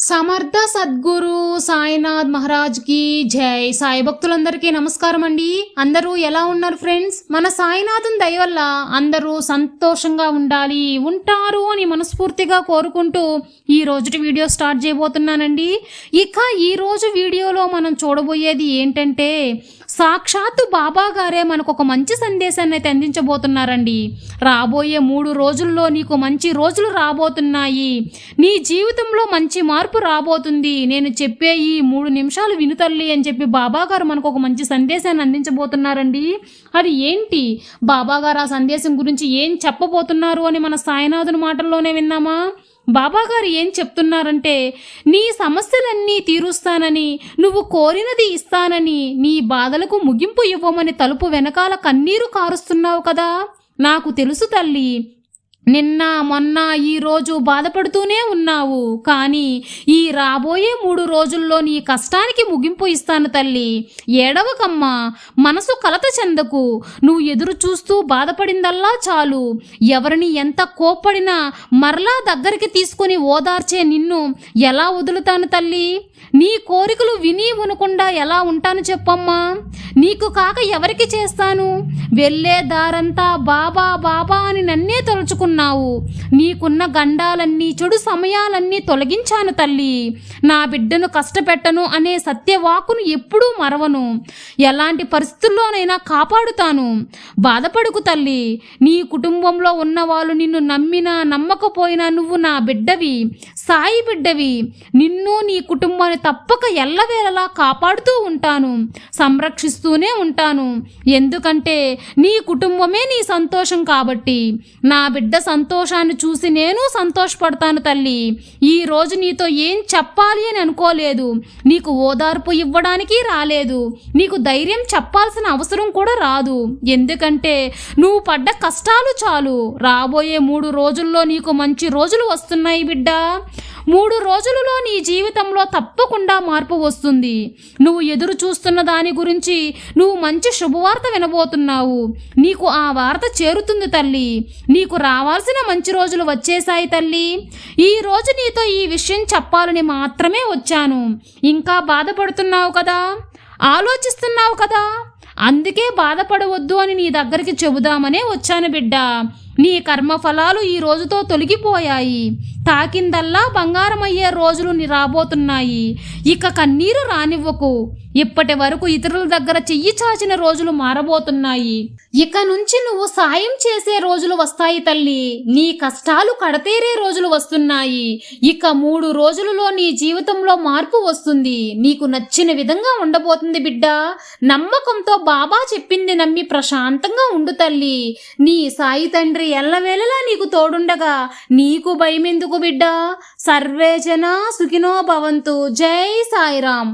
సమర్థ సద్గురు సాయినాథ్ మహారాజ్ కి జై. సాయి భక్తులందరికీ నమస్కారం అండి. అందరూ ఎలా ఉన్నారు ఫ్రెండ్స్? మన సాయినాథుని దయ వల్ల అందరూ సంతోషంగా ఉంటారు అని మనస్ఫూర్తిగా కోరుకుంటూ ఈ రోజుటి వీడియో స్టార్ట్ చేయబోతున్నానండి. ఇక ఈ రోజు వీడియోలో మనం చూడబోయేది ఏంటంటే, సాక్షాత్తు బాబా గారే మనకు ఒక మంచి సందేశాన్ని అయితే అందించబోతున్నారండి. రాబోయే 3 రోజుల్లో నీకు మంచి రోజులు రాబోతున్నాయి. నీ జీవితంలో మంచి మార్పు రాబోతుంది. నేను చెప్పే ఈ 3 నిమిషాలు విను తల్లి అని చెప్పి బాబా గారు మనకు ఒక మంచి సందేశాన్ని అందించబోతున్నారండి. అది ఏంటి, బాబా గారు ఆ సందేశం గురించి ఏం చెప్పబోతున్నారు అని మన సాయినాథుని మాటల్లోనే విన్నామా? బాబాగారు ఏం చెప్తున్నారంటే, నీ సమస్యలన్నీ తీరుస్తానని, నువ్వు కోరినది ఇస్తానని, నీ బాధలకు ముగింపు ఇవ్వమని తలుపు వెనకాల కన్నీరు కారుస్తున్నావు కదా. నాకు తెలుసు తల్లి, నిన్న మొన్న ఈ రోజు బాధపడుతూనే ఉన్నావు. కానీ ఈ రాబోయే 3 రోజుల్లో నీ కష్టానికి ముగింపు ఇస్తాను తల్లి. ఏడవకమ్మా, మనసు కలత చెందకు. నువ్వు ఎదురు చూస్తూ బాధపడిందల్లా చాలు. ఎవరిని ఎంత కోప్పడినా మరలా దగ్గరికి తీసుకుని ఓదార్చే నిన్ను ఎలా వదులుతాను తల్లి? నీ కోరికలు విని వినకుండా ఎలా ఉంటాను చెప్పమ్మా? నీకు కాక ఎవరికి చేస్తాను? వెళ్ళే దారంతా బాబా బాబా అని నన్నే తలుచుకున్నావు. నీకున్న గండాలన్నీ, చెడు సమయాలన్నీ తొలగించాను తల్లి. నా బిడ్డను కష్టపెట్టను అనే సత్యవాకును ఎప్పుడూ మరవను. ఎలాంటి పరిస్థితుల్లోనైనా కాపాడుతాను. బాధపడుకు తల్లి. నీ కుటుంబంలో ఉన్నవాళ్ళు నిన్ను నమ్మినా నమ్మకపోయినా నువ్వు నా బిడ్డవి, సాయి బిడ్డవి. నిన్ను నీ కుటుంబాన్ని తప్పక ఎల్లవేళలా కాపాడుతూ ఉంటాను, సంరక్షిస్తూనే ఉంటాను. ఎందుకంటే నీ కుటుంబమే నీ సంతోషం కాబట్టి. నా బిడ్డ సంతోషాన్ని చూసి నేను సంతోషపడతాను తల్లి. ఈ రోజు నీతో ఏం చెప్పాలి అని అనుకోలేదు. నీకు ఓదార్పు ఇవ్వడానికి రాలేదు. నీకు ధైర్యం చెప్పాల్సిన అవసరం కూడా రాదు. ఎందుకంటే నువ్వు పడ్డ కష్టాలు చాలు. రాబోయే 3 రోజుల్లో నీకు మంచి రోజులు వస్తున్నాయి బిడ్డ. 3 రోజులలో నీ జీవితంలో తప్పకుండా మార్పు వస్తుంది. నువ్వు ఎదురు చూస్తున్న దాని గురించి నువ్వు మంచి శుభవార్త వినబోతున్నావు. నీకు ఆ వార్త చేరుతుంది తల్లి. నీకు రావాల్సిన మంచి రోజులు వచ్చేసాయి తల్లి. ఈ రోజు నీతో ఈ విషయం చెప్పాలని మాత్రమే వచ్చాను. ఇంకా బాధపడుతున్నావు కదా, ఆలోచిస్తున్నావు కదా, అందుకే బాధపడవద్దు అని నీ దగ్గరికి చెబుదామనే వచ్చాను బిడ్డ. నీ కర్మఫలాలు ఈ రోజుతో తొలగిపోయాయి. తాకిందల్లా బంగారమయ్యే రోజులు రాబోతున్నాయి. ఇక కన్నీరు రానివ్వకు. ఇప్పటి వరకు ఇతరుల దగ్గర చెయ్యి చాచిన రోజులు మారబోతున్నాయి. ఇక నుంచి నువ్వు సాయం చేసే రోజులు వస్తాయి తల్లి. నీ కష్టాలు కడతేరే రోజులు వస్తున్నాయి. ఇక 3 రోజులలో నీ జీవితంలో మార్పు వస్తుంది. నీకు నచ్చిన విధంగా ఉండబోతుంది బిడ్డ. నమ్మకంతో బాబా చెప్పింది నమ్మి ప్రశాంతంగా ఉండు తల్లి. నీ సాయి తండ్రి ఎల్లవేళలా నీకు తోడుండగా నీకు భయమెందుకు బిడ్డ. సర్వే జన సుఖినో భవంతు. జై సాయిరాం.